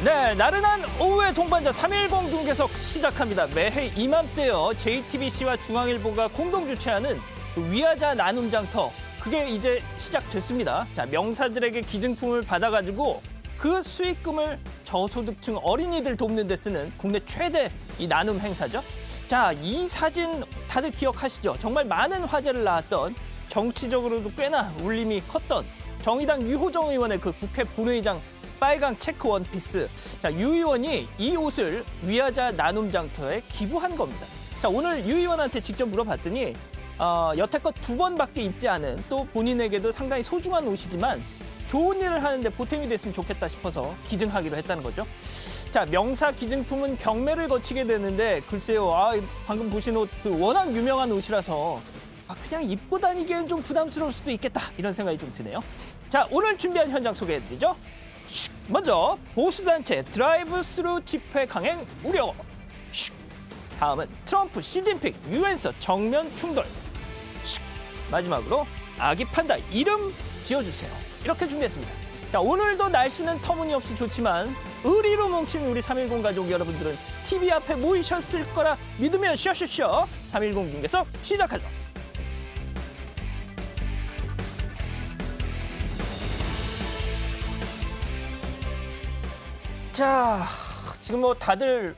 네, 나른한 오후의 동반자 3.10 중계석 시작합니다. 매해 이맘때요, JTBC와 중앙일보가 공동 주최하는 위하자 나눔 장터, 그게 이제 시작됐습니다. 자, 명사들에게 기증품을 받아가지고 그 수익금을 저소득층 어린이들 돕는 데 쓰는 국내 최대 이 나눔 행사죠. 자, 이 사진 다들 기억하시죠? 정말 많은 화제를 낳았던, 정치적으로도 꽤나 울림이 컸던 정의당 유호정 의원의 그 국회 본회의장 빨강 체크 원피스. 자, 유 의원이 이 옷을 위하자 나눔 장터에 기부한 겁니다. 자, 오늘 유 의원한테 직접 물어봤더니 여태껏 2번밖에 입지 않은, 또 본인에게도 상당히 소중한 옷이지만 좋은 일을 하는데 보탬이 됐으면 좋겠다 싶어서 기증하기로 했다는 거죠. 자, 명사 기증품은 경매를 거치게 되는데 글쎄요, 방금 보신 옷 워낙 유명한 옷이라서 그냥 입고 다니기엔 좀 부담스러울 수도 있겠다, 이런 생각이 좀 드네요. 자, 오늘 준비한 현장 소개해드리죠. 먼저 보수단체 드라이브 스루 집회 강행 우려. 다음은 트럼프, 시진핑, 유엔서 정면 충돌. 마지막으로 아기 판다 이름 지어주세요. 이렇게 준비했습니다. 자, 오늘도 날씨는 터무니없이 좋지만 의리로 뭉친 우리 3.10 가족 여러분들은 TV 앞에 모이셨을 거라 믿으면 쉬어쉬어 3.10 중계석 시작하죠. 자, 지금 뭐 다들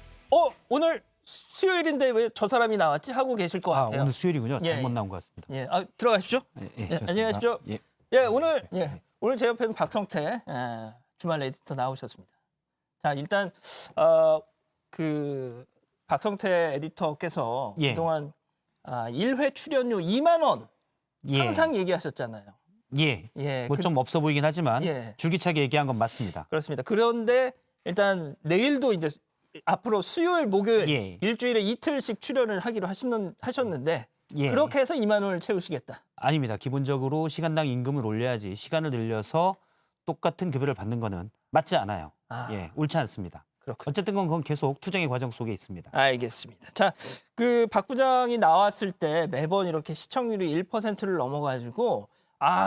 오늘 수요일인데 왜 저 사람이 나왔지 하고 계실 것 같아요. 오늘 수요일이군요. 예, 잘못 예. 나온 것 같습니다. 예, 들어가십시오. 안녕히 가십시오. 오늘 제 옆에는 박성태 주말 에디터 나오셨습니다. 자, 일단 그 박성태 에디터께서 그동안 1회 출연료 2만 원 항상 얘기하셨잖아요. 뭐 좀 없어 보이긴 하지만 줄기차게 얘기한 건 맞습니다. 그렇습니다. 그런데 일단 내일도 이제 앞으로 수요일, 목요일 일주일에 이틀씩 출연을 하기로 하셨는데 그렇게 해서 2만 원을 채우시겠다. 아닙니다. 기본적으로 시간당 임금을 올려야지 시간을 늘려서 똑같은 급여를 받는 거는 맞지 않아요. 옳지 않습니다. 그렇군요. 어쨌든 그건 계속 투쟁의 과정 속에 있습니다. 알겠습니다. 자, 그 박 부장이 나왔을 때 매번 이렇게 시청률이 1%를 넘어가지고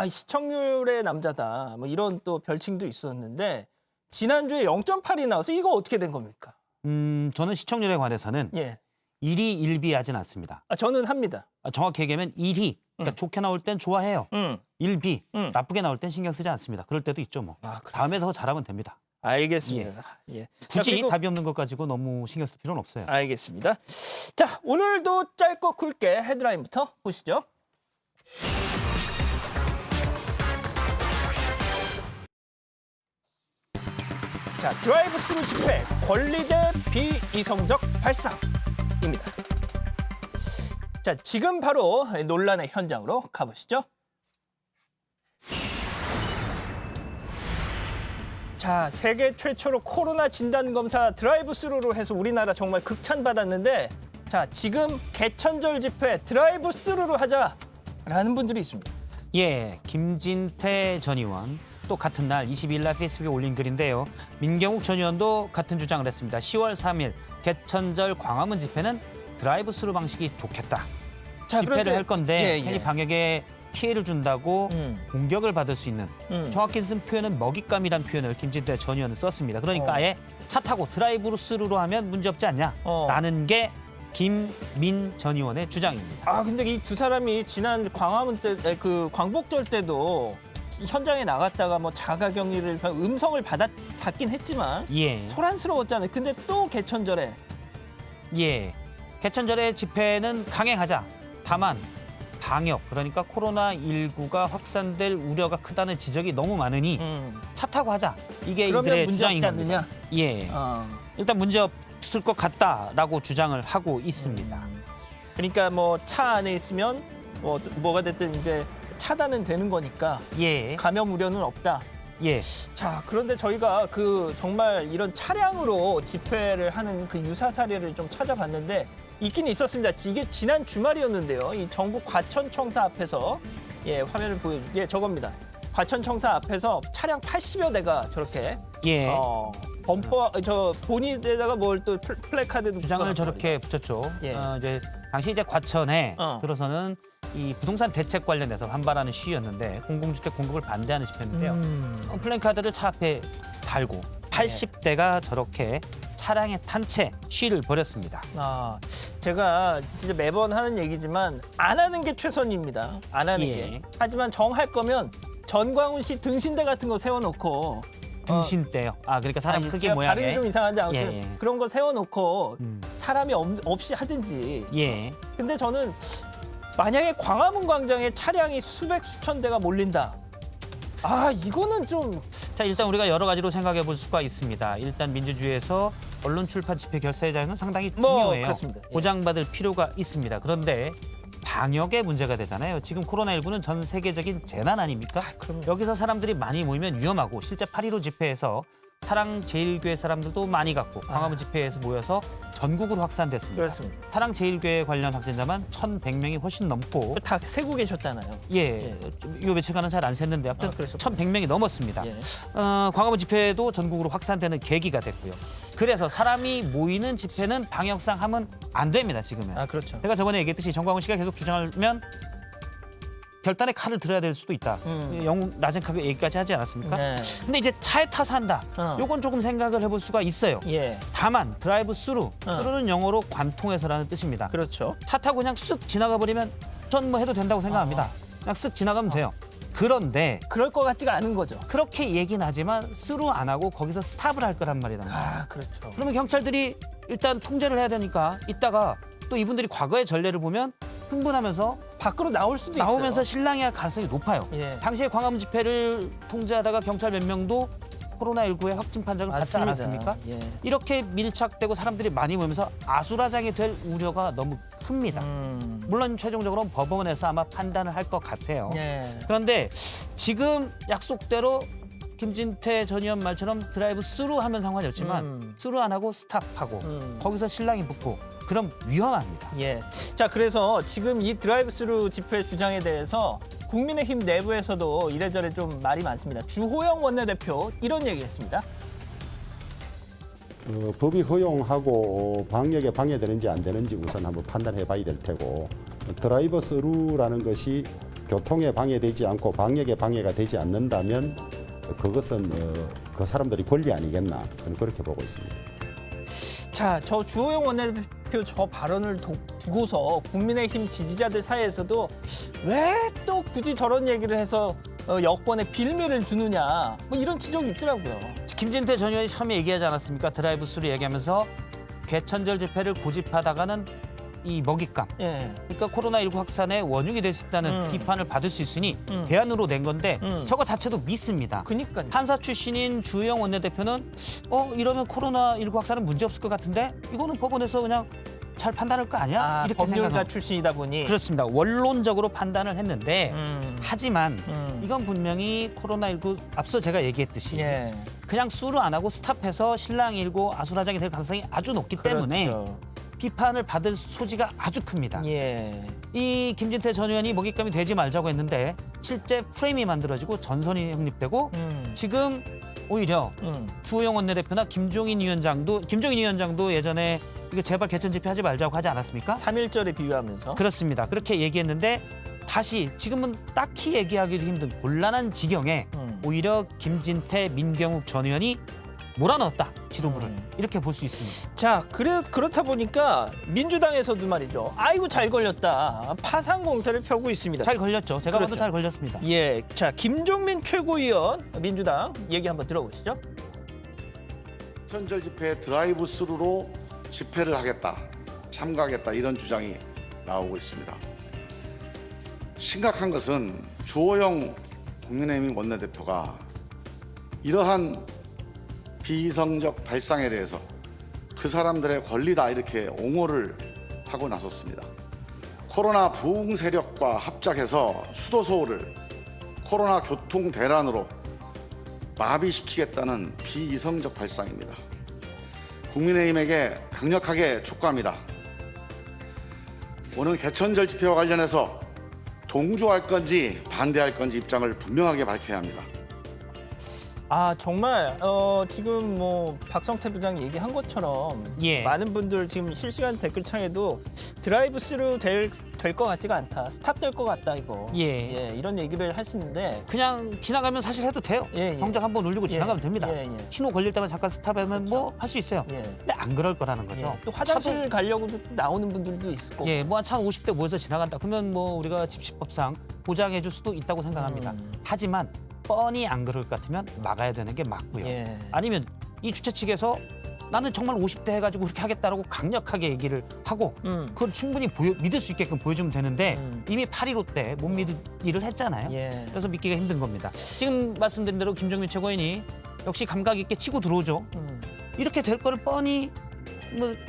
시청률의 남자다, 뭐 이런 또 별칭도 있었는데 지난주에 0.8이 나와서 이거 어떻게 된 겁니까? 저는 시청률에 관해서는 일희 일비하진 않습니다. 저는 합니다. 정확히 얘기하면 일희, 그러니까 좋게 나올 땐 좋아해요. 일비, 나쁘게 나올 땐 신경 쓰지 않습니다. 그럴 때도 있죠 뭐. 다음에 더 잘하면 됩니다. 알겠습니다. 굳이 답이 없는 것 가지고 너무 신경 쓸 필요는 없어요. 알겠습니다. 자, 오늘도 짧고 굵게 헤드라인부터 보시죠. 자, 드라이브 스루 집회, 권리 대 비이성적 발상입니다. 자, 지금 바로 논란의 현장으로 가보시죠. 자, 세계 최초로 코로나 진단 검사 드라이브 스루로 해서 우리나라 정말 극찬받았는데, 자, 지금 개천절 집회 드라이브 스루로 하자라는 분들이 있습니다. 김진태 전 의원 또 같은 날 22일 날 페이스북에 올린 글인데요. 민경욱 전 의원도 같은 주장을 했습니다. 10월 3일 개천절 광화문 집회는 드라이브 스루 방식이 좋겠다. 집회를 할 건데 괜히 방역에 피해를 준다고 공격을 받을 수 있는, 정확히 쓴 표현은 먹잇감이란 표현을 김진태 전 의원은 썼습니다. 그러니까 아예 차 타고 드라이브 스루로 하면 문제없지 않냐라는 게 김민 전 의원의 주장입니다. 근데 이 두 사람이 지난 광화문 때, 그 광복절 때도 현장에 나갔다가 뭐 자가격리를 음성을 받긴 했지만 소란스러웠잖아요. 근데 또 개천절에 개천절의 집회는 강행하자. 다만 방역, 그러니까 코로나19가 확산될 우려가 크다는 지적이 너무 많으니 차 타고 하자. 이게 이들의 주장인 겁니다. 일단 문제 없을 것 같다라고 주장을 하고 있습니다. 그러니까 뭐 차 안에 있으면 뭐가 됐든 이제 차단은 되는 거니까 감염 우려는 없다. 자, 그런데 저희가 정말 이런 차량으로 집회를 하는 그 유사 사례를 좀 찾아봤는데 있긴 있었습니다. 이게 지난 주말이었는데요. 이 전국 과천청사 앞에서 화면을 저겁니다. 과천청사 앞에서 차량 80여 대가 저렇게 범퍼 본인에다가 뭘 또 플래카드도 주장을 저렇게 붙였죠. 이제 당시 이제 과천에 들어서는 이 부동산 대책 관련해서 반발하는 시위였는데 공공주택 공급을 반대하는 집회인데요. 플랜카드를 차 앞에 달고 80대가 저렇게 차량에 탄 채 시위를 벌였습니다. 제가 진짜 매번 하는 얘기지만 안 하는 게 최선입니다. 안 하는 예. 게. 하지만 정할 거면 전광훈 씨 등신대 같은 거 세워놓고 등신대요. 그러니까 사람 크기 제가 모양의. 발음이 좀 이상한데 아무튼 예, 예. 그런 거 세워놓고 사람이 없이 하든지. 예. 근데 저는 만약에 광화문 광장에 차량이 수백 수천 대가 몰린다. 이거는 좀 자, 일단 우리가 여러 가지로 생각해 볼 수가 있습니다. 일단 민주주의에서 언론 출판 집회 결사의 자유는 상당히 중요해요. 그렇습니다. 예. 보장받을 필요가 있습니다. 그런데 방역의 문제가 되잖아요. 지금 코로나19는 전 세계적인 재난 아닙니까? 그럼요. 여기서 사람들이 많이 모이면 위험하고 실제 8.15 집회에서 사랑제일교회 사람들도 많이 갔고 광화문 집회에서 모여서 전국으로 확산됐습니다. 그렇습니다. 사랑제일교회 관련 확진자만 1,100명이 훨씬 넘고 다 세고 계셨잖아요. 요 며칠간은 잘 안 샜는데 아무튼 그래서 1,100명이 넘었습니다. 예. 광화문 집회도 전국으로 확산되는 계기가 됐고요. 그래서 사람이 모이는 집회는 방역상 하면 안 됩니다. 지금은. 그렇죠. 제가 저번에 얘기했듯이 정광훈 씨가 계속 주장하면 결단의 칼을 들어야 될 수도 있다. 영웅 라젠카가 얘기까지 하지 않았습니까? 네. 근데 이제 차에 타서 한다. 요건 조금 생각을 해볼 수가 있어요. 예. 다만 드라이브 스루, 스루는 영어로 관통해서라는 뜻입니다. 그렇죠. 차 타고 그냥 쓱 지나가 버리면 전 뭐 해도 된다고 생각합니다. 그냥 쓱 지나가면 돼요. 그런데 그럴 것 같지가 않은 거죠. 그렇게 얘기는 하지만 스루 안 하고 거기서 스탑을 할 거란 말이다. 그렇죠. 그러면 경찰들이 일단 통제를 해야 되니까 이따가 또 이분들이 과거의 전례를 보면 흥분하면서 밖으로 나올 수도 나오면서 있어요. 실랑이 할 가능성이 높아요. 예. 당시에 광화문 집회를 통제하다가 경찰 몇 명도 코로나19의 확진 판정을 받지 맞습니다. 않았습니까? 예. 이렇게 밀착되고 사람들이 많이 모이면서 아수라장이 될 우려가 너무 큽니다. 물론 최종적으로는 법원에서 아마 판단을 할 것 같아요. 예. 그런데 지금 약속대로 김진태 전 의원 말처럼 드라이브 스루 하면 상관이 없지만 스루 안 하고 스탑하고 거기서 실랑이 붙고 그럼 위험합니다. 예. 자, 그래서 지금 이 드라이브스루 집회 주장에 대해서 국민의힘 내부에서도 이래저래 좀 말이 많습니다. 주호영 원내대표 이런 얘기했습니다. 법이 허용하고 방역에 방해되는지 안 되는지 우선 한번 판단해 봐야 될 테고 드라이버 스루라는 것이 교통에 방해되지 않고 방역에 방해가 되지 않는다면 그것은 그 사람들이 권리 아니겠나 저는 그렇게 보고 있습니다. 자, 저 주호영 원내대표 저 발언을 두고서 국민의힘 지지자들 사이에서도 왜 또 굳이 저런 얘기를 해서 여권에 빌미를 주느냐 뭐 이런 지적이 있더라고요. 김진태 전 의원이 처음에 얘기하지 않았습니까? 드라이브 스루 얘기하면서 개천절 집회를 고집하다가는 이 먹잇감. 예. 그러니까 코로나19 확산의 원흉이 될 수 있다는 비판을 받을 수 있으니 대안으로 낸 건데 저거 자체도 믿습니다. 그러니까요. 판사 출신인 주호영 원내대표는 이러면 코로나19 확산은 문제 없을 것 같은데 이거는 법원에서 그냥 잘 판단할 거 아니야? 이렇게 법률가 생각하고 출신이다 보니 그렇습니다. 원론적으로 판단을 했는데 하지만 이건 분명히 코로나19 앞서 제가 얘기했듯이 예. 그냥 수루 안 하고 스탑해서 실랑이 일고 아수라장이 될 가능성이 아주 높기 때문에 그렇죠. 비판을 받을 소지가 아주 큽니다. 예. 이 김진태 전 의원이 먹잇감이 되지 말자고 했는데 실제 프레임이 만들어지고 전선이 확립되고 지금 오히려 주호영 원내대표나 김종인 위원장도 예전에 이거 제발 개천 집회 하지 말자고 하지 않았습니까? 3.1절에 비유하면서 그렇습니다. 그렇게 얘기했는데 다시 지금은 딱히 얘기하기도 힘든 곤란한 지경에 오히려 김진태, 민경욱 전 의원이 몰아넣었다 지도부를 이렇게 볼 수 있습니다. 자, 그렇다 보니까 민주당에서도 말이죠. 아이고 잘 걸렸다. 파상 공세를 펴고 있습니다. 잘 걸렸죠. 제가 그렇죠. 봐도 잘 걸렸습니다. 예, 자 김종민 최고위원 민주당 얘기 한번 들어보시죠. 개천절 집회 드라이브 스루로 집회를 하겠다, 참가하겠다 이런 주장이 나오고 있습니다. 심각한 것은 주호영 국민의힘 원내대표가 이러한 비이성적 발상에 대해서 그 사람들의 권리다 이렇게 옹호를 하고 나섰습니다. 코로나 부흥 세력과 합작해서 수도 서울을 코로나 교통 대란으로 마비시키겠다는 비이성적 발상입니다. 국민의힘에게 강력하게 촉구합니다. 오늘 개천절 집회와 관련해서 동조할 건지 반대할 건지 입장을 분명하게 밝혀야 합니다. 정말 지금 뭐 박성태 부장 얘기한 것처럼 예. 많은 분들 지금 실시간 댓글창에도 드라이브 스루 될 것 같지가 않다. 스탑 될 것 같다 이거. 예. 이런 얘기를 하시는데 그냥 지나가면 사실 해도 돼요. 예. 정작 한번 울리고 지나가면 됩니다. 예. 신호 걸릴 때만 잠깐 스탑하면 뭐 할 수 있어요. 예. 근데 안 그럴 거라는 거죠. 또 화장실 가려고도 나오는 분들도 있을 거고. 예, 뭐 한 50대 모여서 지나간다. 그러면 뭐 우리가 집시법상 보장해 줄 수도 있다고 생각합니다. 하지만 뻔히 안 그럴 것 같으면 막아야 되는 게 맞고요. 예. 아니면 이 주최 측에서 나는 정말 50대 해가지고 그렇게 하겠다라고 강력하게 얘기를 하고 그걸 충분히 믿을 수 있게끔 보여주면 되는데 이미 8.15 때 못 믿기를 했잖아요. 예. 그래서 믿기가 힘든 겁니다. 지금 말씀드린 대로 김종민 최고위원이 역시 감각 있게 치고 들어오죠. 이렇게 될 거를 뻔히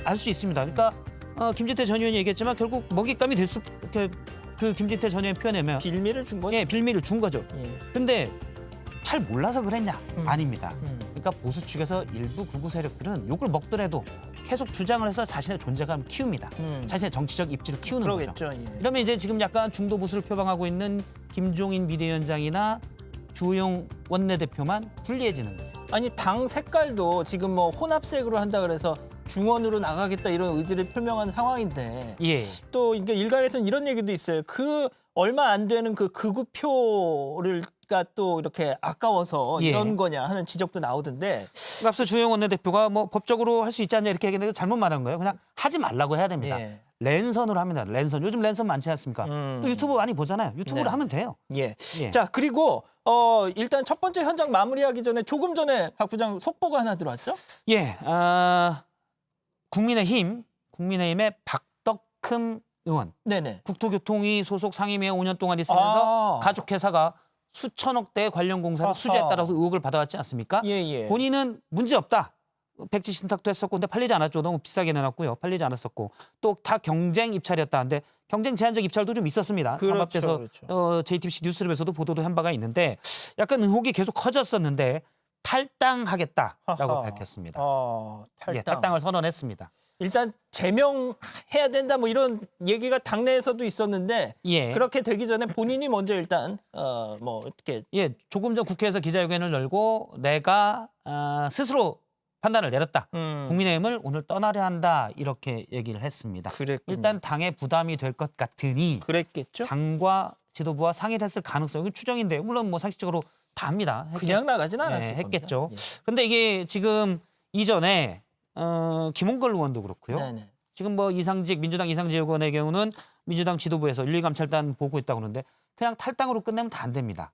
알 수 있습니다. 그러니까 김진태 전 의원이 얘기했지만 결국 먹잇감이 될 수 그 김진태 전 의원 표현하면 빌미를 준 거죠. 예, 빌미를 준 거죠. 예. 근데 잘 몰라서 그랬냐? 아닙니다. 음. 그러니까 보수 측에서 일부 극우 세력들은 욕을 먹더라도 계속 주장을 해서 자신의 존재감을 키웁니다. 자신의 정치적 입지를 키우는 거죠. 그러겠죠. 예. 이러면 이제 지금 약간 중도 보수를 표방하고 있는 김종인 비대위원장이나 주호영 원내대표만 불리해지는 거죠. 아니 당 색깔도 지금 뭐 혼합색으로 한다 그래서 중원으로 나가겠다 이런 의지를 표명한 상황인데 예. 또 이게 일각에서는 이런 얘기도 있어요. 그 얼마 안 되는 그 극우표를가 또 이렇게 아까워서 예. 이런 거냐 하는 지적도 나오던데. 앞서 주호영 원내대표가 뭐 법적으로 할 수 있지 않냐 이렇게 얘기했는데 잘못 말한 거예요. 그냥 하지 말라고 해야 됩니다. 예. 랜선으로 합니다. 랜선. 요즘 랜선 많지 않습니까? 또 유튜브 많이 보잖아요. 유튜브로 네. 하면 돼요. 예. 예. 자 그리고 일단 첫 번째 현장 마무리하기 전에 조금 전에 박 부장 속보가 하나 들어왔죠? 예. 국민의힘의 박덕흠 의원. 네네. 국토교통위 소속 상임위에 5년 동안 있으면서 가족회사가 수천억대 관련 공사를 아하. 수주했다라고 의혹을 받아왔지 않습니까? 예. 본인은 문제 없다. 백지 신탁도 했었고 근데 팔리지 않았죠. 너무 비싸게 내놨고요. 팔리지 않았었고 또 다 경쟁 입찰이었다는데 경쟁 제한적 입찰도 좀 있었습니다. 그렇죠. JTBC 뉴스룸에서도 보도도 한 바가 있는데 약간 의혹이 계속 커졌었는데 탈당하겠다라고 아하. 밝혔습니다. 탈당. 예, 탈당을 선언했습니다. 일단 제명해야 된다 뭐 이런 얘기가 당내에서도 있었는데 예. 그렇게 되기 전에 본인이 먼저 일단 뭐 어떻게 예, 조금 전 국회에서 기자회견을 열고 내가 스스로 판단을 내렸다. 국민의힘을 오늘 떠나려 한다 이렇게 얘기를 했습니다. 그랬군요. 일단 당에 부담이 될 것 같으니 그랬겠죠? 당과 지도부와 상의를 했을 가능성이 추정인데 물론 뭐 상식적으로 다 합니다. 그냥 나가진 않았을 겁니다. 했겠죠. 예. 근데 이게 지금 이전에 김홍걸 의원도 그렇고요. 네네. 지금 뭐 민주당 이상직 의원의 경우는 민주당 지도부에서 1.1감찰단 보고 있다고 그러는데 그냥 탈당으로 끝내면 다 안 됩니다.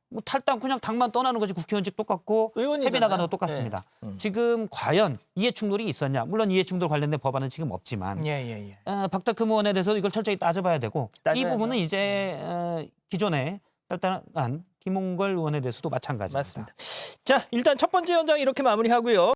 뭐 탈당 그냥 당만 떠나는 거지 국회의원직 똑같고 의원이잖아요. 세비 나가는 거 똑같습니다. 네. 지금 과연 이해 충돌이 있었냐? 물론 이해 충돌 관련된 법안은 지금 없지만 예. 박덕흠 의원에 대해서 이걸 철저히 따져봐야 되고 이 따져야죠. 부분은 이제 기존에 탈당한 김홍걸 의원에 대해서도 마찬가지입니다. 맞습니다. 자, 일단 첫 번째 현장 이렇게 마무리하고요.